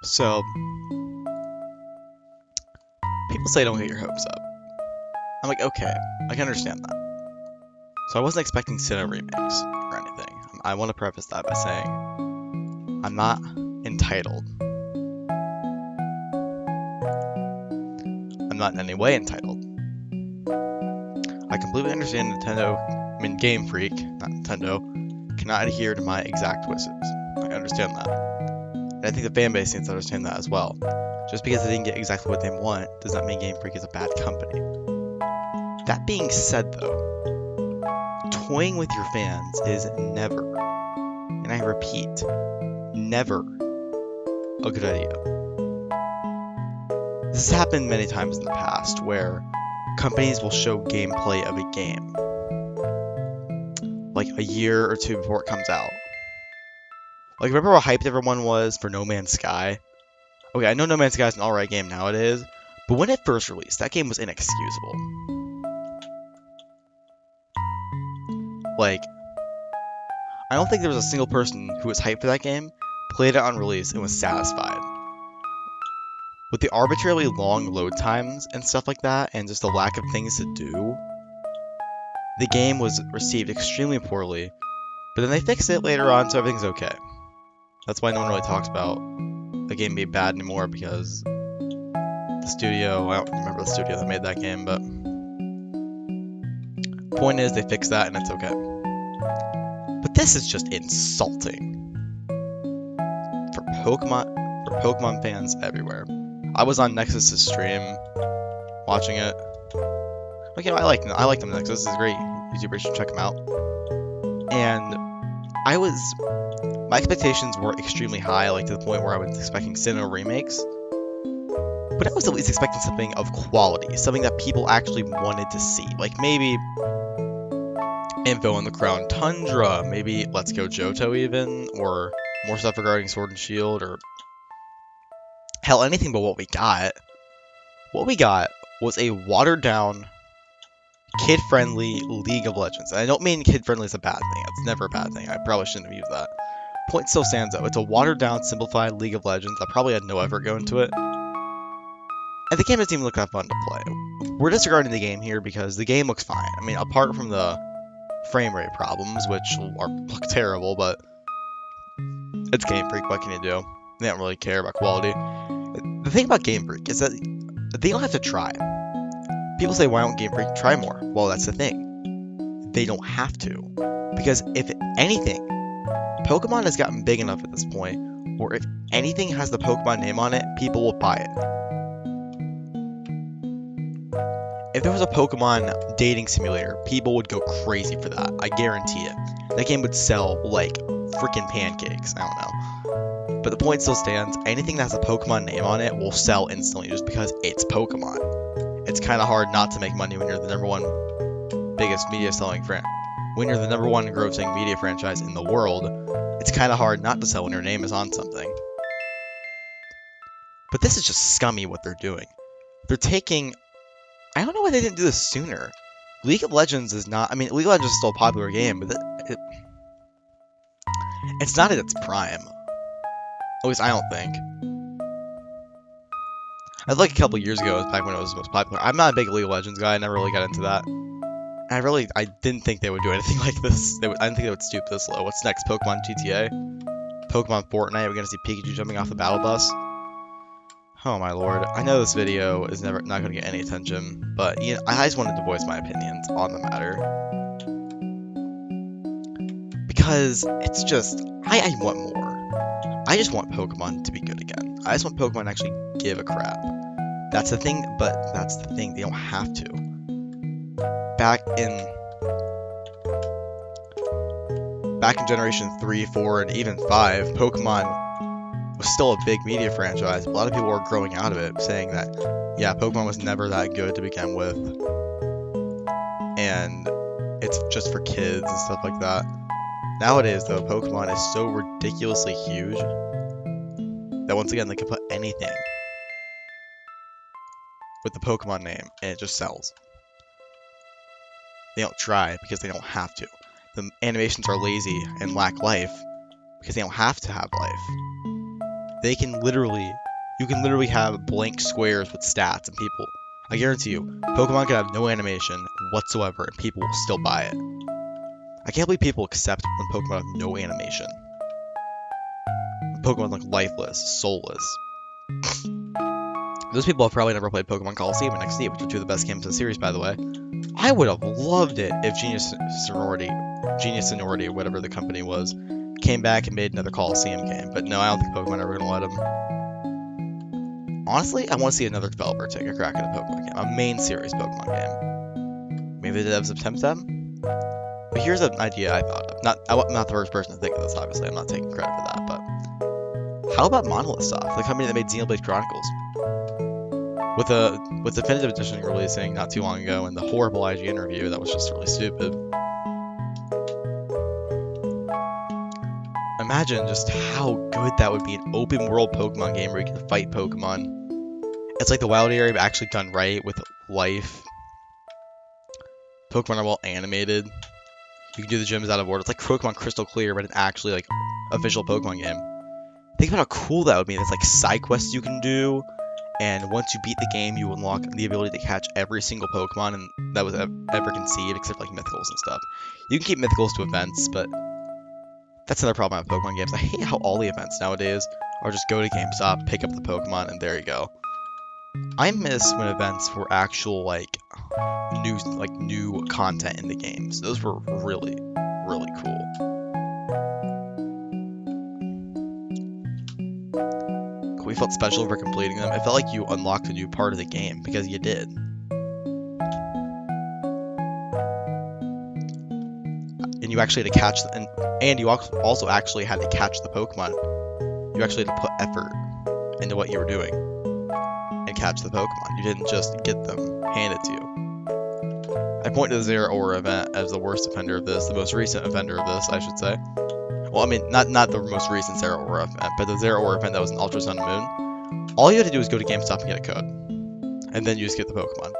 So, people say don't get your hopes up. I'm like, okay, I can understand that. So I wasn't expecting Sinnoh remakes or anything. I want to preface that by saying I'm not entitled. I'm not in any way entitled. I completely understand Game Freak, not Nintendo, cannot adhere to my exact wishes. I understand that. And I think the fan base needs to understand that as well. Just because they didn't get exactly what they want does not mean Game Freak is a bad company. That being said, though, toying with your fans is never, and I repeat, never a good idea. This has happened many times in the past where companies will show gameplay of a game like a year or two before it comes out. Like, remember how hyped everyone was for No Man's Sky? Okay, I know No Man's Sky is an alright game nowadays, but when it first released, that game was inexcusable. Like, I don't think there was a single person who was hyped for that game, played it on release, and was satisfied. With the arbitrarily long load times and stuff like that, and just the lack of things to do, the game was received extremely poorly, but then they fixed it later on, so everything's okay. That's why no one really talks about the game being bad anymore, because the studio, I don't remember the studio that made that game, but point is they fixed that and it's okay. But this is just insulting for Pokemon fans everywhere. I was on Nexus's stream watching it. Like, you know, I like them. Nexus is great. YouTubers should check them out. And my expectations were extremely high, like to the point where I was expecting Sinnoh remakes. But I was at least expecting something of quality, something that people actually wanted to see. Like maybe info on the Crown Tundra, maybe Let's Go Johto even, or more stuff regarding Sword and Shield, or hell, anything but what we got. What we got was a watered-down, kid-friendly League of Legends. And I don't mean kid-friendly is a bad thing. It's never a bad thing. I probably shouldn't have used that. Point still stands though. It's a watered-down, simplified League of Legends that probably had no effort go into it. And the game doesn't even look that fun to play. We're disregarding the game here because the game looks fine. I mean, apart from the frame rate problems, which look terrible, but it's Game Freak. What can you do? They don't really care about quality. The thing about Game Freak is that they don't have to try. People say, why don't Game Freak try more? Well, that's the thing. They don't have to. Because if anything, Pokemon has gotten big enough at this point, or if anything has the Pokemon name on it, people will buy it. If there was a Pokemon dating simulator, people would go crazy for that. I guarantee it. That game would sell like freaking pancakes. I don't know. But the point still stands. Anything that has a Pokemon name on it will sell instantly just because it's Pokemon. It's kind of hard not to make money when you're the #1 biggest media selling when you're the #1 grossing media franchise in the world. It's kind of hard not to sell when your name is on something. But this is just scummy what they're doing. They're taking... I don't know why they didn't do this sooner. League of Legends is not... I mean, League of Legends is still a popular game, but it's not at its prime. At least I don't think. I like a couple years ago, back when it was most popular. I'm not a big League of Legends guy. I never really got into that. And I didn't think they would do anything like this. I didn't think they would stoop this low. What's next? Pokemon GTA? Pokemon Fortnite? We're gonna see Pikachu jumping off the battle bus? Oh my lord. I know this video is not gonna get any attention, but you know, I just wanted to voice my opinions on the matter. Because it's just... I want more. I just want Pokemon to be good again. I just want Pokemon to actually give a crap. That's the thing, but that's the thing. They don't have to. Back in Generation 3, 4, and even 5, Pokemon was still a big media franchise. A lot of people were growing out of it, saying that, yeah, Pokemon was never that good to begin with. And it's just for kids and stuff like that. Nowadays, though, Pokemon is so ridiculously huge that once again, they can put anything with the Pokemon name, and it just sells. They don't try because they don't have to. The animations are lazy and lack life because they don't have to have life. you can literally have blank squares with stats and people. I guarantee you, Pokemon can have no animation whatsoever and people will still buy it. I can't believe people accept when Pokemon have no animation. When Pokemon look lifeless, soulless. Those people have probably never played Pokemon Coliseum and XD, which are two of the best games in the series, by the way. I would have loved it if Genius Sonority, or whatever the company was, came back and made another Coliseum game. But no, I don't think Pokemon are ever going to let them. Honestly, I want to see another developer take a crack at a Pokemon game. A main series Pokemon game. Maybe the devs attempt them? But here's an idea I thought of. I'm not the first person to think of this, obviously. I'm not taking credit for that, but... How about Monolith Soft, the company that made Xenoblade Chronicles? With Definitive Edition releasing not too long ago and the horrible IGN review that was just really stupid. Imagine just how good that would be, an open world Pokemon game where you can fight Pokemon. It's like the wild area, but actually done right with life. Pokemon are well animated. You can do the gyms out of order. It's like Pokemon Crystal Clear, but it's actually like a visual Pokemon game. Think about how cool that would be. There's like side quests you can do. And once you beat the game, you unlock the ability to catch every single Pokemon that was ever conceived, except like Mythicals and stuff. You can keep Mythicals to events, but that's another problem with Pokemon games. I hate how all the events nowadays are just go to GameStop, pick up the Pokemon, and there you go. I miss when events were actual new content in the games. Those were really, really cool. We felt special for completing them. It felt like you unlocked a new part of the game, because you did. And you actually had to catch and you also actually had to catch the Pokemon. You actually had to put effort into what you were doing and catch the Pokemon. You didn't just get them handed to you. I point to the Zero Aura event as the worst offender of this, the most recent offender of this, I should say. Well, I mean, not the most recent Zero Aura event, but the Zero Aura event that was in Ultra Sun and Moon. All you had to do was go to GameStop and get a code. And then you just get the Pokemon.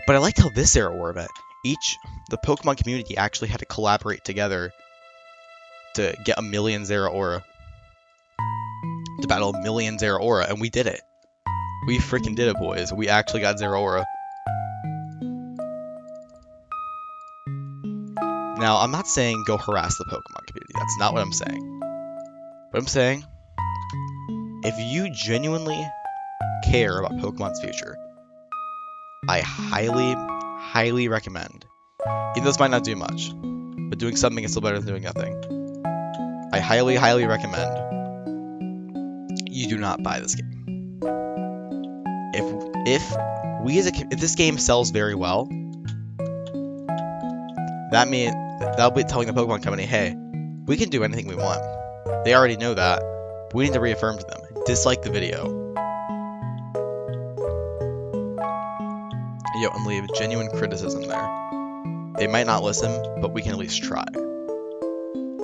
But I liked how this Zero Aura event, the Pokemon community actually had to collaborate together to get 1,000,000 Zero Aura. To battle 1,000,000 Zero Aura, and we did it. We freaking did it, boys. We actually got Zero Aura. Now, I'm not saying go harass the Pokemon community. That's not what I'm saying. But I'm saying, if you genuinely care about Pokemon's future, I highly, highly recommend, even though this might not do much, but doing something is still better than doing nothing. I highly, highly recommend you do not buy this game. If this game sells very well, that'll be telling the Pokemon company, hey, we can do anything we want. They already know that, but we need to reaffirm to them. Dislike the video. And leave genuine criticism there. They might not listen, but we can at least try.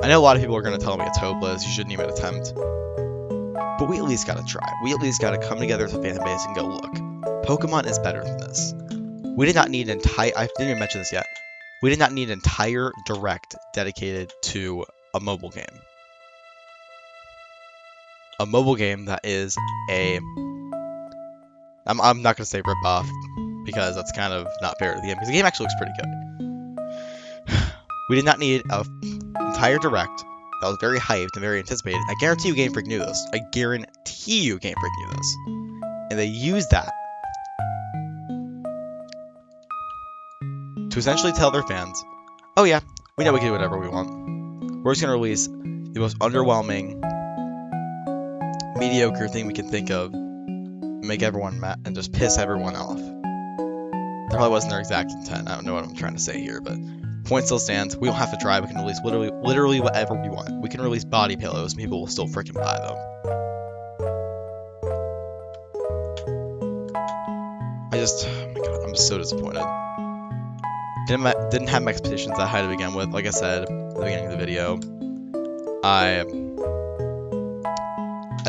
I know a lot of people are going to tell me it's hopeless, you shouldn't even attempt. But we at least gotta try. We at least gotta come together as a fan base and go, look, Pokemon is better than this. We did not need I didn't even mention this yet. We did not need an entire direct dedicated to a mobile game. A mobile game that is I'm not going to say rip-off, because that's kind of not fair to the game, because the game actually looks pretty good. We did not need an entire direct that was very hyped and very anticipated. I guarantee you Gamefreak knew this. I guarantee you Gamefreak knew this. And they used that to essentially tell their fans, oh yeah, we know we can do whatever we want. We're just going to release the most underwhelming, mediocre thing we can think of, make everyone mad, and just piss everyone off. That probably wasn't their exact intent. I don't know what I'm trying to say here, but point still stands. We don't have to try. We can release literally whatever we want. We can release body pillows, and people will still freaking buy them. Oh my god, I'm so disappointed. Didn't have my expectations that high to begin with. Like I said at the beginning of the video, I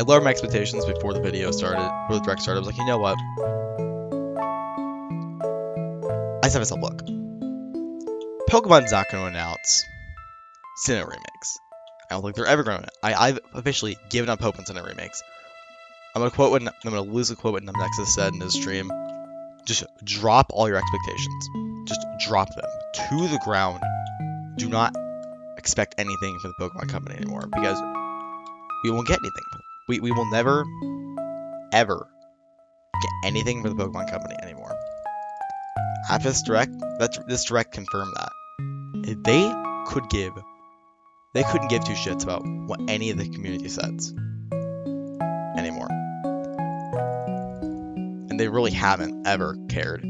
lowered my expectations before the video started, before the direct started. I was like, you know what? I said to myself, look, Pokemon's not going to announce Sinnoh remakes. I don't think they're ever going to. I've officially given up hope on Sinnoh remakes. I'm gonna lose a quote what Nexus said in his stream. Just drop all your expectations. Just drop them to the ground. Do not expect anything from the Pokemon Company anymore because we won't get anything. We will never, ever get anything from the Pokemon Company anymore. After this direct confirmed that. They couldn't give two shits about what any of the community says anymore. And they really haven't ever cared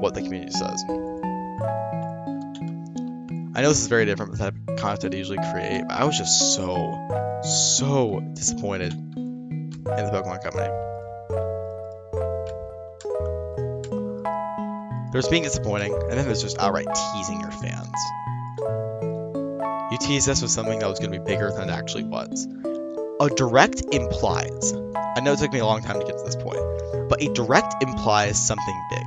what the community says. I know this is very different from the type of content I usually create, but I was just so disappointed in the Pokemon Company. There's being disappointing, and then there's just outright teasing your fans. You teased us with something that was going to be bigger than it actually was. A direct implies, I know it took me a long time to get to this point, but a direct implies something big.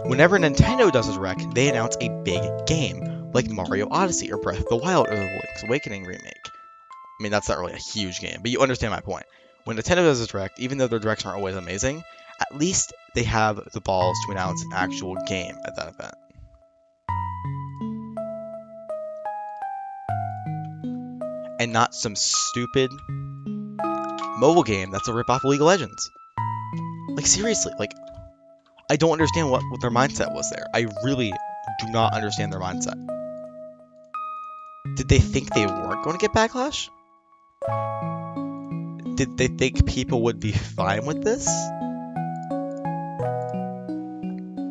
Whenever Nintendo does a direct, they announce a big game, like Mario Odyssey or Breath of the Wild or the Link's Awakening remake. I mean, that's not really a huge game, but you understand my point. When Nintendo does a direct, even though their directs aren't always amazing, at least they have the balls to announce an actual game at that event. And not some stupid mobile game that's a ripoff of League of Legends. Like, seriously, like, I don't understand what their mindset was there. I really do not understand their mindset. Did they think they weren't going to get backlash? Did they think people would be fine with this?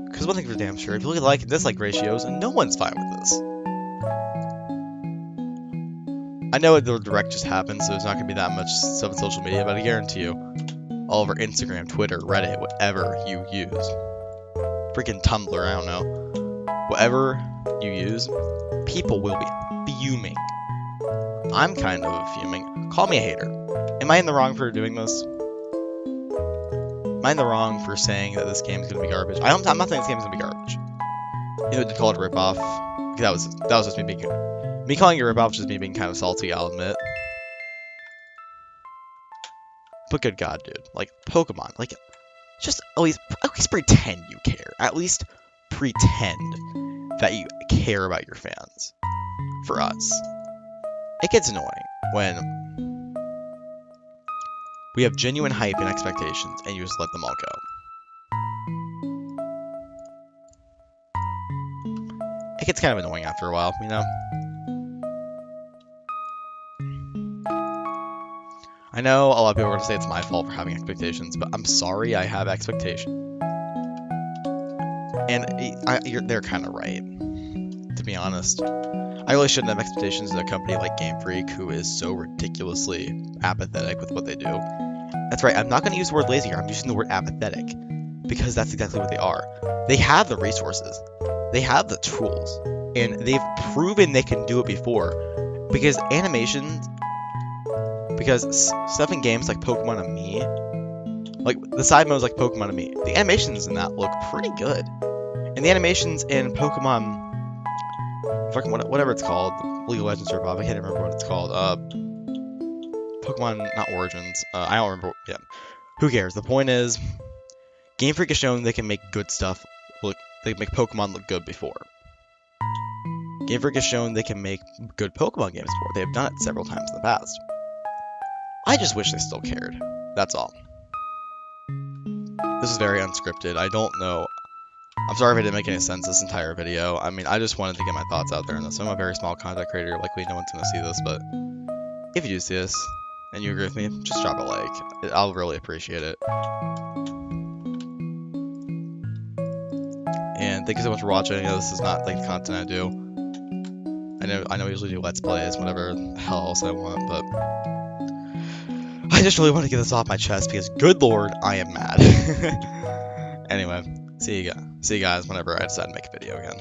Because one thing for damn sure, if you look at like and dislike ratios, no one's fine with this. I know the direct just happened, so there's not going to be that much stuff on social media, but I guarantee you, all over Instagram, Twitter, Reddit, whatever you use, freaking Tumblr, I don't know, whatever you use, people will be fuming. I'm kind of fuming. Call me a hater. Am I in the wrong for doing this? Am I in the wrong for saying that this game is going to be garbage? I'm not saying this game is going to be garbage. You know, to call it a ripoff. That was just me being... Me calling it a ripoff was just me being kind of salty, I'll admit. But good God, dude. Like, Pokemon. Like, just at least pretend you care. At least pretend that you care about your fans. For us. It gets annoying when we have genuine hype and expectations, and you just let them all go. It gets kind of annoying after a while, you know? I know a lot of people are going to say it's my fault for having expectations, but I'm sorry I have expectations. And they're kind of right, to be honest. I really shouldn't have expectations of a company like Gamefreak, who is so ridiculously apathetic with what they do. That's right, I'm not going to use the word lazy here, I'm using the word apathetic, because that's exactly what they are. They have the resources, they have the tools, and they've proven they can do it before, because stuff in games like Pokemon and Me, like the side modes like Pokemon and Me, the animations in that look pretty good. And the animations in Pokemon, fucking whatever it's called, League of Legends or Bob, I can't remember what it's called. Pokemon, not Origins. I don't remember. Yeah, who cares? The point is, Game Freak has shown they can make good stuff look. They make Pokemon look good before. Game Freak has shown they can make good Pokemon games before. They have done it several times in the past. I just wish they still cared. That's all. This is very unscripted. I don't know. I'm sorry if I didn't make any sense this entire video. I mean, I just wanted to get my thoughts out there on this. I'm a very small content creator. Likely no one's going to see this, but if you do see this and you agree with me, just drop a like. I'll really appreciate it. And thank you so much for watching. I know this is not like the content I do. I know I usually do Let's Plays, whatever the hell else I want, but I just really want to get this off my chest because, good lord, I am mad. Anyway, see you guys whenever I decide to make a video again.